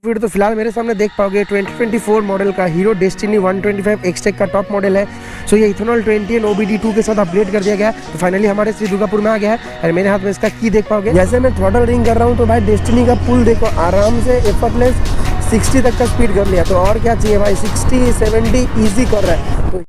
फिर तो फिलहाल मेरे सामने देख पाओगे 2024 मॉडल का हीरो डेस्टिनी 125 एक्सटेक का टॉप मॉडल है। सो ये इथेनॉल 20 एंड OBD2 के साथ अपग्रेड कर दिया गया है। तो फाइनली हमारे श्री दुर्गापुर में आ गया है और मेरे हाथ में इसका की देख पाओगे। जैसे मैं थ्रॉटल रिंग कर रहा हूँ तो भाई डेस्टिनी का पुल देखो आराम से एफर्टलेस 60 तक का स्पीड कर लिया। तो और क्या चाहिए भाई, 60 70 ईजी कर रहा है। तो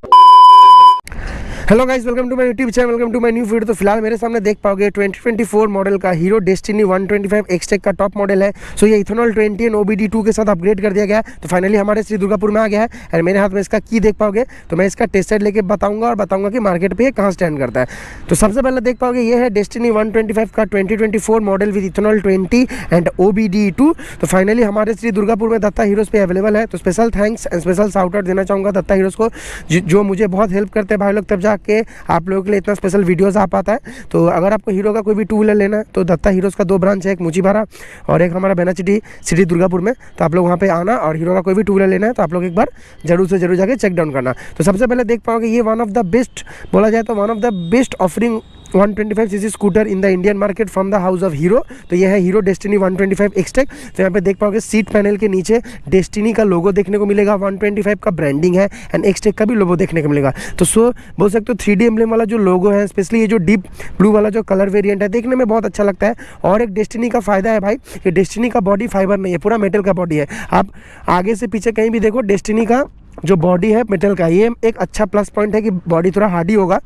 hello guys, welcome to my YouTube channel, welcome to my new video. तो फिलहाल मेरे सामने देख पाओगे 2024 मॉडल का हीरो डेस्टिनी 125 एक्सटेक का टॉप मॉडल है। सो ये इथेनॉल 20 एंड OBD2 के साथ अपग्रेड कर दिया गया है। तो फाइनली हमारे श्री दुर्गापुर में आ गया है और मेरे हाथ में इसका की देख पाओगे। तो मैं इसका टेस्ट राइड लेके बताऊंगा और बताऊंगा कि मार्केट पे कहाँ स्टैंड करता है। तो सबसे पहले देख पाओगे ये है डेस्टिनी 125 का 2024 model with ethanol 20 and OBD2। तो फाइनली हमारे श्री दुर्गापुर में दत्ता हीरोज पे अवेलेबल है। तो special thanks and special shout out देना चाहूँगा दत्ता हीरोज को, जो मुझे बहुत हेल्प करते हैं भाई लोग, तब जाके आप लोगों के लिए इतना स्पेशल वीडियोस आ पाता है। तो अगर आपको हीरो का कोई भी टू व्हीलर लेना है तो दत्ता हीरोज का 2 ब्रांच है, एक मुचीबारा और एक हमारा बेनाचिटी सिटी दुर्गापुर में। तो आप लोग वहाँ पे आना और हीरो का कोई भी टू व्हीलर लेना है तो आप लोग एक बार जरूर से जरूर जाके चेक डाउन करना। तो सबसे पहले देख पाओगे ये वन ऑफ द बेस्ट, बोला जाए तो one of the best offering 125cc scooter in the Indian market from the house of hero. तो ये है हीरो डेस्टिनी 125 एक्सटेक। तो यहाँ पे देख पाओगे सीट पैनल के नीचे डेस्टिनी का लोगो देखने को मिलेगा, 125 का ब्रांडिंग है एंड एक्सटेक का भी लोगो देखने को मिलेगा। तो सो बोल सकते हो 3D एम्ब्लेम वाला जो लोगो है, स्पेशली ये जो डीप ब्लू वाला जो कलर वेरिएंट है, देखने में बहुत अच्छा लगता है। और एक डेस्टिनी का फायदा है भाई, ये डेस्टिनी का बॉडी फाइबर नहीं है, पूरा मेटल का बॉडी है। आप आगे से पीछे कहीं भी देखो डेस्टिनी का जो बॉडी है मेटल का, ये एक अच्छा प्लस पॉइंट है कि बॉडी थोड़ा हार्डी होगा।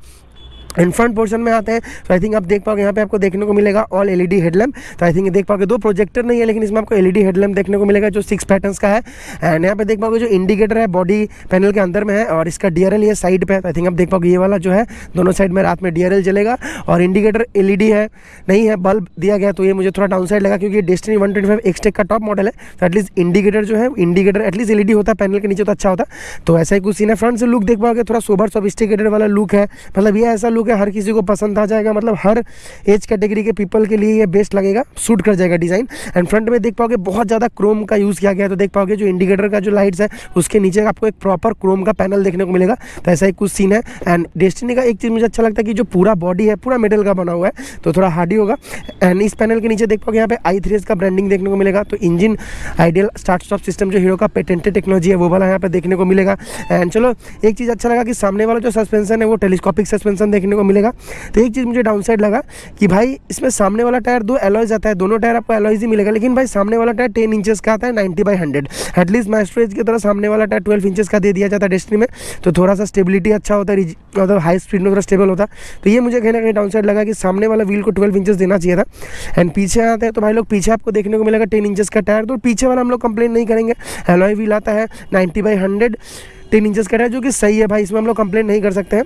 एंड फ्रंट पोर्शन में आते हैं तो आई थिंक आप देख पाओगे यहाँ पे आपको देखने को मिलेगा ऑल LED हेडलैम्प। तो आई थिंक देख पाओगे 2 प्रोजेक्टर नहीं है लेकिन इसमें आपको LED हेडलैम्प देखने को मिलेगा जो 6 पैटर्न्स का है। एंड यहाँ पे देख पाओगे जो इंडिकेटर है बॉडी पैनल के अंदर में है और इसका DRL ये साइड पे है। तो आई थिंक आप देख पाओगे ये वाला जो है दोनों साइड में रात में DRL जलेगा और इंडिकेटर LED है नहीं है, बल्ब दिया गया। तो ये मुझे थोड़ा डाउन साइड लगा क्योंकि डेस्टिनी 125 एक्सटेक का टॉप मॉडल है। तो एटलीस्ट इंडिकेटर जो है, इंडिकेटर एटलीस्ट LED होता है पैनल के नीचे तो अच्छा होता। तो ऐसा ही कुछ सीन है। फ्रंट से लुक देख पाओगे थोड़ा सोबर सोफिस्टिकेटेड वाला लुक है। मतलब ये ऐसा लुक है हर किसी को पसंद आ जाएगा, मतलब हर एज कैटेगरी के पीपल के लिए ये बेस्ट लगेगा, सूट कर जाएगा डिजाइन। एंड फ्रंट में देख पाओगे बहुत ज़्यादा क्रोम का यूज़ किया गया है। तो देख पाओगे जो इंडिकेटर का जो लाइट्स है उसके नीचे आपको एक प्रॉपर क्रोम का पैनल देखने को मिलेगा। तो ऐसा ही कुछ सीन है। एंड डेस्टिनी का एक चीज़ मुझे अच्छा लगता है कि जो पूरा बॉडी है पूरा मेटल का बना हुआ है तो थोड़ा हार्डी होगा। एंड इस पैनल के नीचे देख पाओगे यहाँ पे i3 का ब्रांडिंग देखने को मिलेगा। तो engine ideal start stop system जो हीरो का पेटेंटेड टेक्नोलॉजी है वो वाला यहाँ पे देखने को मिलेगा। एंड चलो एक चीज़ अच्छा लगा कि सामने वाला जो सस्पेंशन है वो टेलीस्कोपिक सस्पेंशन देखने को मिलेगा। तो एक चीज़ मुझे डाउन साइड लगा कि भाई इसमें सामने वाला टायर 2 एलॉयज आता है, दोनों टायर आपको एलॉयज ही मिलेगा। लेकिन भाई सामने वाला टायर 10 इंचेस का आता है 90/100। एटलीस्ट माइस्ट्रेज की तरह सामने वाला टायर 12 इंचेस का दे दिया जाता है डेस्टिनी में। तो थोड़ा सा स्टेबिलिटी अच्छा होता है, मतलब हाई स्पीड में थोड़ा स्टेबल होता। तो ये मुझे कहीं ना कहीं डाउन साइड लगा कि सामने वाला व्हील को 12 इंचेस देना चाहिए था। एंड पीछे आते हैं तो भाई लोग पीछे आपको देखने को मिलेगा 10 इंचेस का टायर। तो पीछे वाला हम लोग कंप्लेन नहीं करेंगे, एलॉय व्हील आता है 90/100 10 इंचेस का टायर, जो कि सही है भाई, इसमें हम लोग कंप्लेन नहीं कर सकते हैं।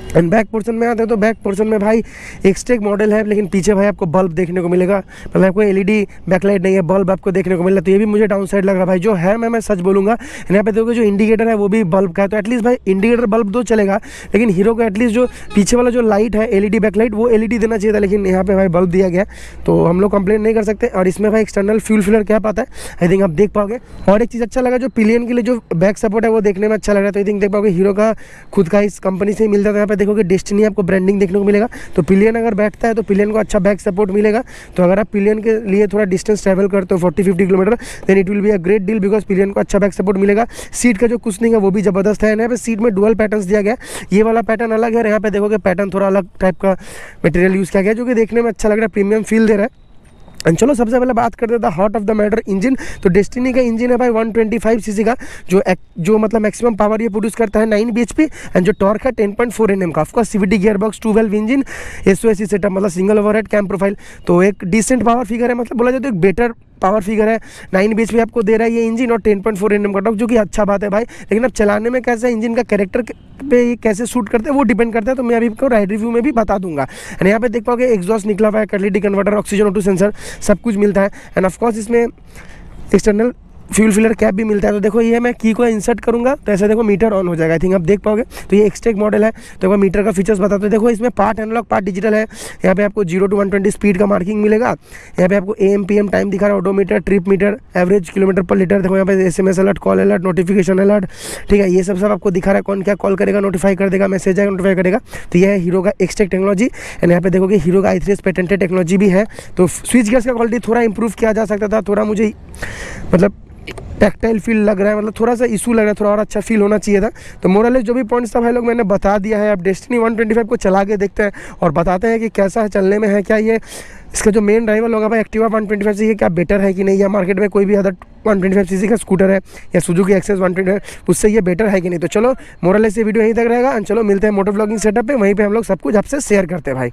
एंड बैक पोर्शन में आते हैं तो बैक पोर्शन में भाई एक्सटेक मॉडल है लेकिन पीछे भाई आपको बल्ब देखने को मिलेगा, मतलब आपको LED बैकलाइट नहीं है, बल्ब आपको देखने को मिला। तो ये भी मुझे डाउन साइड लग रहा है भाई। जो है मैं सच बोलूँगा, यहाँ पे देखोगे जो इंडिकेटर है वो भी बल्ब का है। तो एटलीस्ट भाई इंडिकेटर बल्ब 2 चलेगा लेकिन हीरो को एटलीस्ट जो पीछे वाला जो लाइट है LED बैकलाइट वो LED देना चाहिए था, लेकिन यहाँ पे भाई बल्ब दिया गया। तो हम लोग कंप्लेन नहीं कर सकते। और इसमें भाई एक्सटर्नल फ्यूल फिलर क्या पाता है आई थिंक आप देख पाओगे। और एक चीज़ अच्छा लगा जो पिलियन के लिए जो बैक सपोर्ट है वो देखने में अच्छा लग रहा है। तो आई थिंक देख पाओगे हीरो का खुद का इस कंपनी से ही मिलता था। यहाँ पे देखोगे डेस्टिनी आपको ब्रांडिंग देखने को मिलेगा। तो पिलियन अगर बैठता है तो पिलियन को अच्छा बैक सपोर्ट मिलेगा। तो अगर आप पिलियन के लिए थोड़ा डिस्टेंस ट्रैवल करते हो 40-50 kilometre, then it will be a great deal because pillion को अच्छा बैक सपोर्ट मिलेगा। सीट का जो कुशनिंग है वो भी जबरदस्त है। यहाँ पे सीट में डुअल पैटर्न्स दिया गया, ये वाला पैटर्न अलग है, यहाँ पे देखोगे पैटर्न थोड़ा अलग टाइप का मटेरियल यूज़ किया गया जो कि देखने में अच्छा लग रहा है, प्रीमियम फील दे रहा है। एंड चलो सबसे पहले बात करते हैं heart of the matter engine. तो डेस्टिनी का इंजन है भाई 125cc का, जो मतलब मैक्सिमम पावर ये प्रोड्यूस करता है 9 bhp। एंड जो टॉर्क है 10.4 Nm का। Of course CVT gear box 2 valve engine, SOSC setup मतलब सिंगल ओवरहेड कैम प्रोफाइल। तो एक डिसेंट पावर फिगर है, मतलब बोला जाए तो एक बेटर पावर फिगर है। 9 bhp आपको दे रहा है ये इंजन और 10.4 Nm का टॉर्क, जो कि अच्छा बात है भाई। लेकिन अब चलाने में कैसा इंजन का कैरेक्टर पे ये कैसे सूट करते हैं वो डिपेंड करता है। तो मैं अभी आपको राइड रिव्यू में भी बता दूंगा। एंड यहाँ पे देख पाओगे एग्जॉस्ट निकला हुआ है, catalytic converter, oxygen O2 sensor, सब कुछ मिलता है। एंड ऑफकोर्स इसमें एक्सटर्नल फ्यूल फिलर कैप भी मिलता है। तो देखो ये मैं की को इंसर्ट करूंगा तो ऐसे देखो मीटर ऑन हो जाएगा, आई थिंक आप देख पाओगे। तो ये एक्सटेक मॉडल है, तो एक बार मीटर का फीचर्स बताते हैं। देखो इसमें पार्ट एनालॉग पार्ट डिजिटल है। यहाँ पे आपको 0 to 120 स्पीड का मार्किंग मिलेगा। यहाँ पे आपको AM PM टाइम दिखा रहा है, odometer, trip meter, average kilometre पर लीटर। देखो यहाँ पे SMS alert, call alert, notification alert, ठीक है, ये सब आपको दिखा रहा है। कौन क्या कॉल करेगा नोटिफाई कर देगा, मैसेज आएगा नोटिफाई करेगा। तो यह है हीरो का एक्सटेक टेक्नोलॉजी। एंड यहाँ पे देखोगे हीरो का i3s पेटेंटेड टेक्नोलॉजी भी है। तो स्विच गियर्स का क्वालिटी थोड़ा इंप्रूव किया जा सकता था, थोड़ा मुझे मतलब टैक्टाइल फील लग रहा है, मतलब थोड़ा सा इशू लग रहा है, थोड़ा और अच्छा फील होना चाहिए था। तो मोरलेस जो भी पॉइंट्स था भाई लोग मैंने बता दिया है। अब डेस्टिनी 125 को चला के देखते हैं और बताते हैं कि कैसा है, चलने में है क्या, ये इसका जो मेन ड्राइवर होगा भाई एक्टिवा 125 से ये क्या बेटर है कि नहीं, या मार्केट में कोई भी अदर 125cc का स्कूटर है या सुजुकी एक्सेस 125 उससे ये बेटर है कि नहीं। तो चलो मोरलेस ये वीडियो यहीं तक रहेगा। एंड चलो मिलते हैं मोटो व्लॉगिंग सेटअप पे, वहीं पे हम लोग सब कुछ आपसे शेयर करते हैं भाई।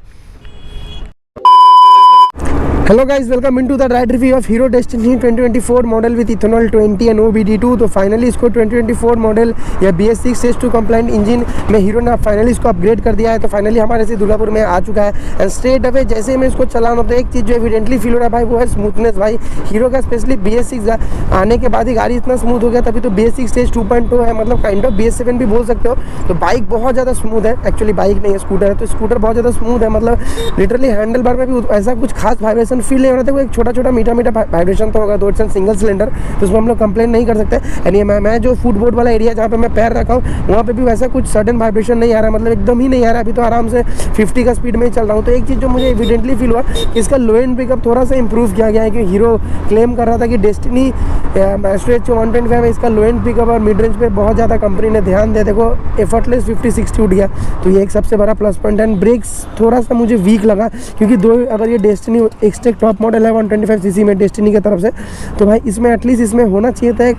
Hello guys, welcome into the ride review of hero destiny 2024 model with ethanol 20 and OBD2। तो फाइनली इसको 2024 मॉडल या BS6 Stage 2 कंप्लाइंट इंजन में हीरो ने फाइनली इसको अपग्रेड कर दिया है। तो फाइनली हमारे से दुर्गापुर में आ चुका है। एंड स्ट्रेट अवे जैसे ही मैं इसको चलाना तो एक चीज़ जो एविडेंटली फील हो रहा है भाई वो है स्मूथनेस। भाई हीरो का स्पेशली BS6 आने के बाद ही गाड़ी इतना स्मूथ हो गया, तभी तो BS6 Stage 2.2 है, मतलब काइंड ऑफ BS7 भी बोल सकते हो। तो बाइक बहुत ज़्यादा स्मूथ है, एक्चुअली बाइक नहीं है स्कूटर है, तो स्कूटर बहुत ज़्यादा स्मूथ है, मतलब लिटरली हैंडल बार में भी ऐसा कुछ खास वाइब्रेशन फील नहीं हो रहा था। एक छोटा छोटा मीठा वाइब्रेशन तो होगा, 2 सिंगल सिलेंडर, तो उसमें हम लोग कंप्लेन नहीं कर सकते। यानी मैं जो फुटबोर्ड वाला एरिया जहाँ पे मैं पैर रखा हूँ वहाँ पे भी वैसा कुछ सडन वाइब्रेशन नहीं आ रहा है, मतलब एकदम ही नहीं आ रहा है। अभी तो आराम से 50 का स्पीड में ही चल रहा हूँ। तो एक चीज़ जो मुझे एविडेंटली फील हुआ कि इसका लो एंड पिकअप थोड़ा सा इंप्रूव किया गया है, कि हीरो क्लेम कर रहा था कि डेस्टिनी मैस्ट्रो जो 125 है इसका लो एंड पिकअप और मिड रेंज पे बहुत ज़्यादा कंपनी ने ध्यान दिया। देखो एफर्टलेस 50-60 उठ गया, तो ये एक सबसे बड़ा प्लस पॉइंट है। एंड ब्रेक्स थोड़ा सा मुझे वीक लगा, क्योंकि अगर ये डेस्टिनी एक्सटेक टॉप मॉडल है 125cc में डेस्टिनी की तरफ से, तो भाई इसमें एटलीस्ट इसमें होना चाहिए था एक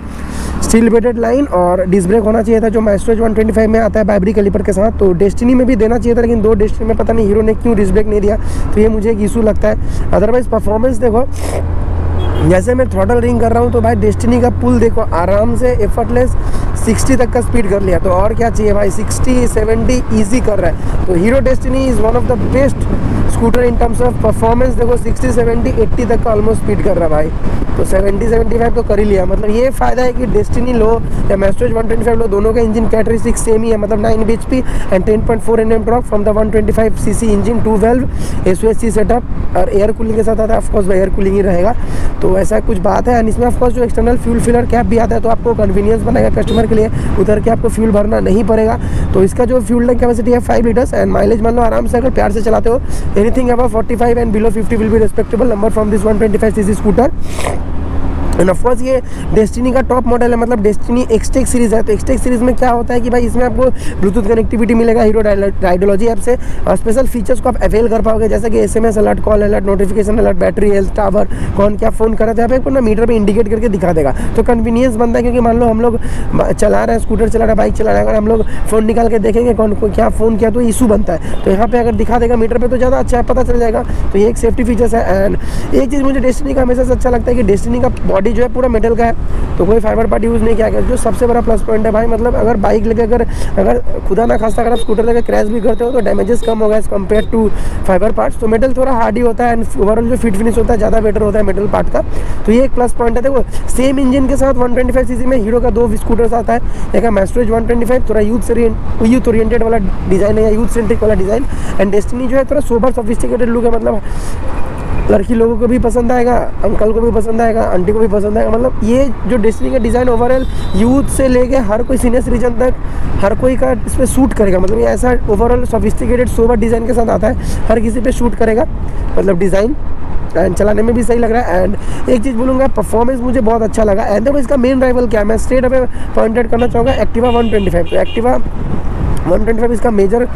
स्टील बेडेड लाइन और डिस्क ब्रेक होना चाहिए था, जो मैस्ट्रो 125 में आता है बाइब्री कैलिपर के साथ। तो डेस्टिनी में भी देना चाहिए था, लेकिन 2 डेस्टिनी में पता नहीं हीरो ने क्यों डिस्क ब्रेक नहीं दिया, तो ये मुझे एक इशू लगता है। अदरवाइज परफॉर्मेंस देखो, जैसे मैं थ्रॉटल रिंग कर रहा हूँ तो भाई डेस्टिनी का पुल देखो आराम से एफर्टलेस 60 तक का स्पीड कर लिया, तो और क्या चाहिए भाई, 60-70 ईजी कर रहा है। तो hero destiny is one of the best scooter in terms of performance. देखो 60-70-80 तक का ऑलमोस्ट स्पीड कर रहा है भाई, तो 70-75 तो कर ही लिया। मतलब ये फ़ायदा है कि डेस्टिनी लो या मैस्ट्रो 125 लो, दोनों के इंजन कैरेक्टरिस्टिक्स सेम ही है, मतलब 9 bhp and 10.4 Nm torque from the 125cc engine, 2 valve SOHC setup और एयर कूलिंग के साथ आता है। ऑफकोर्स एयर कूलिंग ही रहेगा, तो ऐसा कुछ बात है। एंड इसमें ऑफकोर्स जो एक्सटर्नल फ्यूल फिलर कैप भी आता है, तो आपको कन्वीनियंस बनाएगा कस्टमर के लिए, उधर के आपको फ्यूल भरना नहीं पड़ेगा। तो इसका जो फ्यूल टैंक कैपेसिटी है 5 लीटर्स एंड माइलेज मान लो आराम से अगर प्यार से चलाते हो anything above 45 and below 50 will be respectable number from this 125cc scooter. And of course ये डेस्टिनी का टॉप मॉडल है, मतलब डेस्टिनी एक्सटेक सीरीज़ है। तो एक्सटेक सीरीज़ में क्या होता है कि भाई इसमें आपको ब्लूटूथ कनेक्टिविटी मिलेगा हीरो राइडोलॉजी ऐप से, और स्पेशल फीचर्स को आप अवेल कर पाओगे, जैसे कि SMS alert, call alert, notification alert, battery health, tower, कौन क्या फ़ोन कर रहा है आपको ना मीटर पे इंडिकेट करके दिखा देगा। तो कन्वीनियंस बनता है, क्योंकि मान लो हम लोग चला रहे हैं, स्कूटर चला रहे हैं, बाइक चला रहे हैं, अगर हम लोग फ़ोन निकाल के देखेंगे कौन को क्या फ़ोन किया तो इशू बनता है। तो यहाँ पे अगर दिखा देगा मीटर पे तो ज़्यादा अच्छा है, पता चल जाएगा। तो ये एक सेफ्टी फीचर्स है। एंड एक चीज़ मुझे डेस्टिनी का हमेशा से अच्छा लगता है कि डेस्टिनी का बॉडी जो है पूरा मेटल का है, तो कोई फाइबर पार्ट यूज़ नहीं किया गया, जो सबसे बड़ा प्लस पॉइंट है भाई। मतलब अगर बाइक लेके अगर खुदा ना खास्ता अगर आप स्कूटर लेकर क्रैश भी करते हो तो डैमेजेस कम होगा as compare to fibre parts. तो मेटल थोड़ा हार्ड ही होता है एंड ओवरऑल जो फिट फिनिश होता है ज़्यादा बेटर होता है मेटल पार्ट का, तो ये एक प्लस पॉइंट है। देखो सेम इंजन के साथ 125cc में हीरो का 2 स्कूटर्स आता है, एक है मैस्ट्रो 125 थोड़ा यूथ ओरिएंटेड वाला डिज़ाइन है या यूथ सेंट्रिक वाला डिज़ाइन, एंड डेस्टिनी जो है थोड़ा सोबर सोफिस्टिकेटेड लुक है, मतलब लड़की लोगों को भी पसंद आएगा, अंकल को भी पसंद आएगा, आंटी को भी पसंद आएगा। मतलब ये जो डेस्टिनी का डिज़ाइन ओवरऑल यूथ से लेके हर कोई सीनियर सिटीजन तक हर कोई का इस पर सूट करेगा, मतलब ये ऐसा ओवरऑल सोफिस्टिकेटेड सोबर डिज़ाइन के साथ आता है, हर किसी पे शूट करेगा, मतलब डिज़ाइन एंड चलाने में भी सही लग रहा है। एंड एक चीज़ बोलूँगा, परफॉर्मेंस मुझे बहुत अच्छा लगा। एंड देखो इसका मेन राइवल क्या है, मैं स्ट्रेट अवे पॉइंटेड करना चाहूँगा एक्टिवा 125। तो एक्टिवा 125 इसका मेजर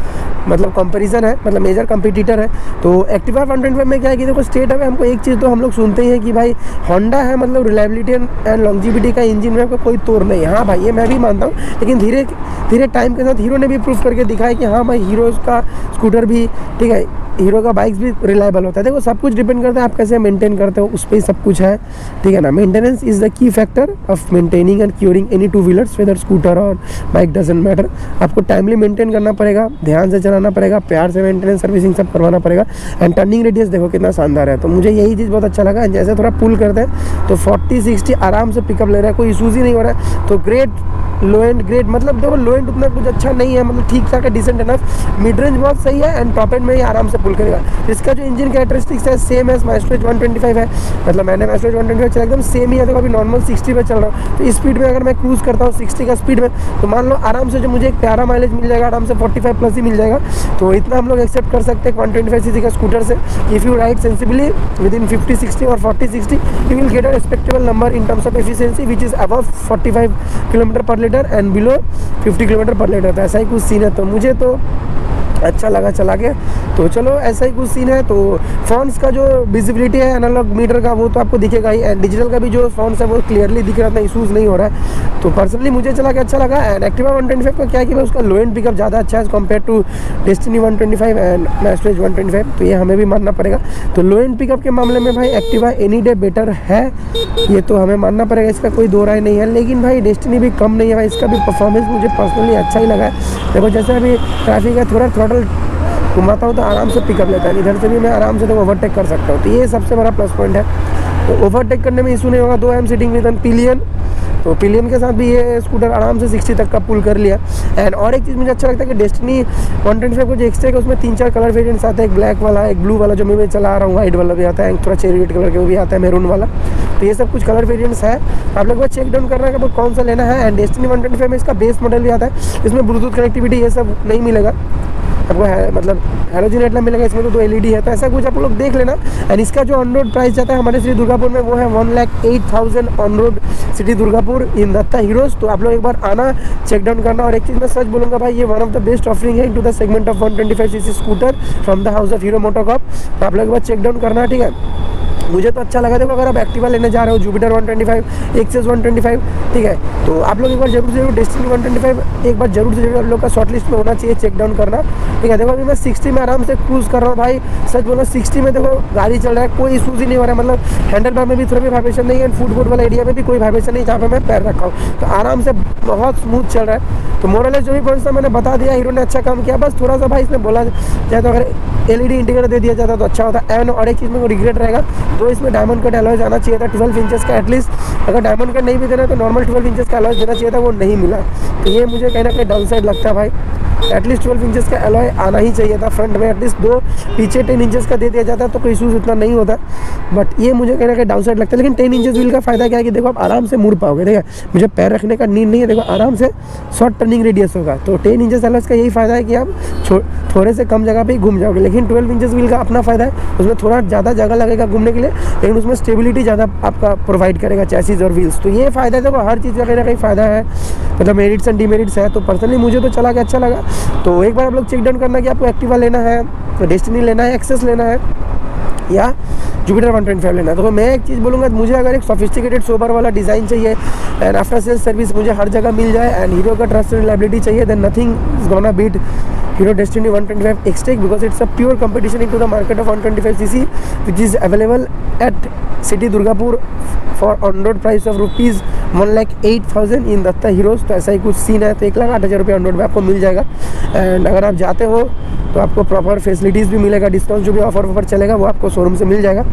मतलब कंपैरिजन है, मतलब मेजर कंपटीटर है। तो एक्टिवा 125 में क्या है कि देखो स्टेट अवे हमको एक चीज़ तो हम लोग सुनते ही हैं कि भाई होंडा है, मतलब रिलायबिलिटी एंड लॉन्जिविटी का इंजन में कोई तोड़ नहीं। हाँ भाई ये मैं भी मानता हूँ, लेकिन धीरे धीरे टाइम के साथ हीरो ने भी प्रूव करके दिखाया कि हाँ भाई हीरो का स्कूटर भी ठीक है, हीरो का बाइक्स भी रिलायबल होता है। देखो सब कुछ डिपेंड करता है आप कैसे मेंटेन करते हो, उस पर ही सब कुछ है, ठीक है ना। Maintenance is the key factor of maintaining and curing any 2 wheelers whether scooter और बाइक, डजंट मैटर। आपको टाइमली मेंटेन करना पड़ेगा, ध्यान से चलाना कराना पड़ेगा, प्यार से मेंटेनेंस सर्विसिंग सब करवाना पड़ेगा। एंड टर्निंग रेडियस देखो कितना शानदार है, तो मुझे यही चीज़ बहुत अच्छा लगा। जैसे थोड़ा पुल करते हैं तो 40-60 आराम से पिकअप ले रहा है, कोई इशूज़ ही नहीं हो रहा है। तो ग्रेट लो एंड ग्रेट, मतलब देखो लो एंड उतना कुछ अच्छा नहीं है, मतलब ठीक ठाक है, डिसेंट इनफ। मिड रेंज बहुत सही है एंड टॉप एंड में ही आराम से पुल करेगा। इसका जो इंजन कैरेक्टरिस्टिक्स है सेम है माइस्ट्रो 125 है, मतलब मैंने माइस्ट्रो 125 चला एकदम सेम ही है। देखो अभी नॉर्मल 60 पे चल रहा हूँ, तो स्पीड में अगर मैं क्रूज़ करता हूँ 60 का स्पीड में, तो मान लो आराम से जो मुझे एक प्यारा माइलेज मिल जाएगा, आराम से 45 प्लस ही मिल जाएगा। तो इतना हम लोग एक्सेप्ट कर सकते हैं 125 सीसी का स्कूटर से। If you ride sensibly with in 50-60 और 40-60 you will get a respectable number in terms of efficiency which is above 45 kilometre पर लीटर एंड बिलो 50 किलोमीटर पर लीटर। तो ऐसा ही कुछ सीन है, तो मुझे तो अच्छा लगा चला के। तो चलो ऐसा ही कुछ सीन है। तो फ़ॉन्ट्स का जो विजिबिलिटी है एनालॉग मीटर का वो तो आपको दिखेगा ही, एंड डिजिटल का भी जो फ़ॉन्ट्स है वो क्लियरली दिख रहा है, इतना इशूज़ नहीं हो रहा है। तो पर्सनली मुझे चला के अच्छा लगा। एंड एक्टिवा 125 का क्या है कि भाई उसका लो एंड पिकअप ज़्यादा अच्छा है compare to Destiny 125 and Maestro 125, तो ये हमें भी मानना पड़ेगा। तो लो एंड पिकअप के मामले में भाई एक्टिवा एनी डे बेटर है, ये तो हमें मानना पड़ेगा, इसका कोई दो राय नहीं है। लेकिन भाई डेस्टिनी भी कम नहीं है भाई, इसका भी परफॉर्मेंस मुझे पर्सनली अच्छा ही लगा है। देखो जैसे अभी ट्रैफिक है, थोड़ा थ्रॉटल घुमाता हूँ तो आराम से पिकअप लेता है, इधर से भी मैं आराम से तो ओवरटेक कर सकता हूँ, तो ये सबसे बड़ा प्लस पॉइंट है। तो ओवरटेक करने में इशू नहीं होगा। 2 I am sitting with an pillion, तो पिलियन के साथ भी ये स्कूटर आराम से 60 तक का पुल कर लिया। एंड और एक चीज़ मुझे अच्छा लगता है कि डेस्टिनी 125 को जो एक्स्ट्रा है उसमें 3-4 कलर वेरिएंट्स आते हैं, एक ब्लैक वाला, एक ब्लू वाला जो मैं चला रहा हूँ, वाइट वाला भी आता है, थोड़ा चेरी रेड कलर के वो भी आता है, मैरून वाला। तो ये सब कुछ कलर वेरिएंट्स है, आप लोग को चेक डाउन करना है कि कौन सा लेना है। एंड डेस्टिनी 125 में इसका बेस मॉडल भी आता है, इसमें ब्लूटूथ कनेक्टिविटी ये सब नहीं मिलेगा आपको, है मतलब हैलोजन हेडलाइट मिलेगा, इसमें तो 2 LED है, तो ऐसा कुछ आप लोग देख लेना। एंड इसका जो ऑन रोड प्राइस जाता है हमारे सिटी दुर्गापुर में वो है 1,08,000 on road city Durgapur in Datta Heroes. तो आप लोग एक बार आना, चेक डाउन करना। और एक चीज़ मैं सच बोलूँगा भाई, ये one of the best offering है into the segment of 125 CC scooter from the house of Hero MotoCorp. तो आप लोग एक बार चेक डाउन करना, ठीक है। मुझे तो अच्छा लगा। देखो अगर आप एक्टिवा लेने जा रहे हो, जुपिटर 125, एक्सेस 125, ठीक है, तो आप लोग एक बार जरूर से जरूर डेस्टिनी 125 एक बार जरूर से जरूर आप लोग का शॉर्ट लिस्ट में होना चाहिए, चेक डाउन करना, ठीक है। देखो अभी मैं 60 में आराम से क्रूज़ कर रहा हूँ भाई, सच बोलो 60 में देखो गाड़ी चल रहा है, कोई इशूज़ ही नहीं हो रहा है, मतलब हैंडल बार में भी थोड़ा भी वाइब्रेशन नहीं है, फुटबोर्ड वाला एरिया में भी कोई वाइब्रेशन नहीं जहाँ पर मैं पैर रखा हूँ, तो आराम से बहुत स्मूथ चल रहा है। तो मोरलेस जो भी पॉइंट्स था मैंने बता दिया, हीरो ने अच्छा काम किया। बस थोड़ा सा भाई इसमें बोला जाए तो अगर LED इंडिकेटर दे दिया जाता तो अच्छा होता। एंड और एक चीज़ में रिग्रेट रहेगा, तो इसमें डायमंड कट अलॉय जाना चाहिए था 12 इंचेस का एटलीस्ट। अगर डायमंड कट नहीं भी देना तो नॉर्मल 12 इंचेस का अलॉय देना चाहिए था, वो नहीं मिला। तो ये मुझे कहीं ना कहीं डाउन साइड लगता है भाई, एटलीस्ट 12 इंचेस का अलॉय आना ही चाहिए था फ्रंट में, एटलीस्ट 2 पीछे 10 इंचेस का दे दिया जाता तो कोई इशूज़ इतना नहीं होता। बट ये मुझे कहीं ना कहीं डाउन साइड लगता है। लेकिन 10 इंचेस व्हील का फायदा क्या है कि देखो आप आराम से मुड़ पाओगे, ठीक है, मुझे पैर रखने का नीड नहीं है, देखो आराम से शॉर्ट टर्निंग रेडियस होगा। तो 10 इंचेस अलॉय का यही फ़ायदा है कि आप थोड़े से कम जगह पे ही घूम जाओगे। लेकिन 12 इंचेस व्हील का अपना फ़ायदा है, उसमें थोड़ा ज़्यादा जगह लगेगा घूमने के लिए, लेकिन उसमें स्टेबिलिटी ज़्यादा आपका प्रोवाइड करेगा चैसिस और व्हील्स। तो ये फ़ायदा है, देखो हर चीज़ का कहीं ना कहीं फ़ायदा है, मतलब मेरिट्स एंड डिमेरिट्स है। तो पर्सनली मुझे तो चला के अच्छा लगा। तो एक बार आप लोग चेक डाउन करना कि आपको एक्टिवा लेना है, डेस्टिनी लेना है, एक्सेस लेना है या जुपिटर 125 लेना है। तो मैं एक चीज़ बोलूँगा, मुझे अगर एक सोफिस्टिकेटेड सोबर वाला डिज़ाइन चाहिए एंड आफ्टर सेल्स सर्विस मुझे हर जगह मिल जाए एंड हीरो का ट्रस्ट एंड रिलायबिलिटी चाहिए, then nothing is gonna beat Hero Destiny 125 X-Tech because it's a pure competition into the market of 125cc which is available at City Durgapur for on-road price of rupees 1,08,000 in Datta Heroes. तो ऐसा ही कुछ scene है। तो 1,08,000 रुपये on road में आपको मिल जाएगा। And अगर आप जाते हो तो आपको प्रॉपर फैसिलिटीज़ भी मिलेगा, डिस्काउंट जो भी ऑफर चलेगा वो आपको शोरूम से मिल जाएगा।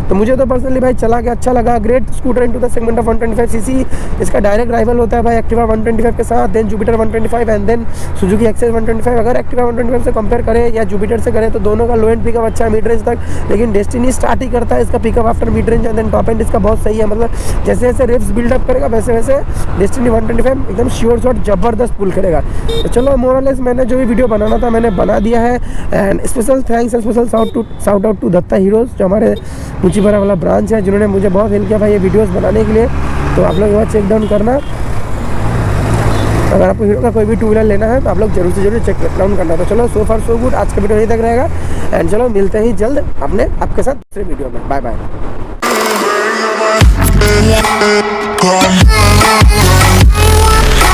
तो मुझे तो पर्सनली भाई चला के अच्छा लगा। Great scooter into the segment of 125cc, इसका डायरेक्ट राइवल होता है भाई एक्टिवा 125 के साथ, then Jupiter 125 and then Suzuki Access 125। अगर एक्टिवा 125 से कंपेयर करें या जुपिटर से करें तो दोनों का लो एंड पिकअप अच्छा है मिड रेंज तक, लेकिन डेस्टिनी स्टार्ट ही करता है इसका pickup after mid range and then top end इसका बहुत सही है। मतलब जैसे जैसे रेव्स बिल्डअप करेगा वैसे वैसे डेस्टिनी 125 एकदम श्योर शॉट ज़बरदस्त पुल करेगा। तो चलो मोरलेस मैंने जो भी वीडियो बनाना था मैंने बना दिया है। And special thanks and special shout out to Datta Heroes जो हमारे मुंशीपुरा वाला ब्रांच है, जिन्होंने मुझे बहुत हेल्प किया भाई ये वीडियोस बनाने के लिए। तो आप लोग एक बार चेक डाउन करना, अगर आपको हीरो का कोई भी टू व्हीलर लेना है तो आप लोग जरूर से जरूर चेक डाउन करना। तो चलो सो फार सो गुड, आज का वीडियो यहीं तक रहेगा एंड चलो मिलते हैं जल्द आपके साथ दूसरे वीडियो में। Bye bye.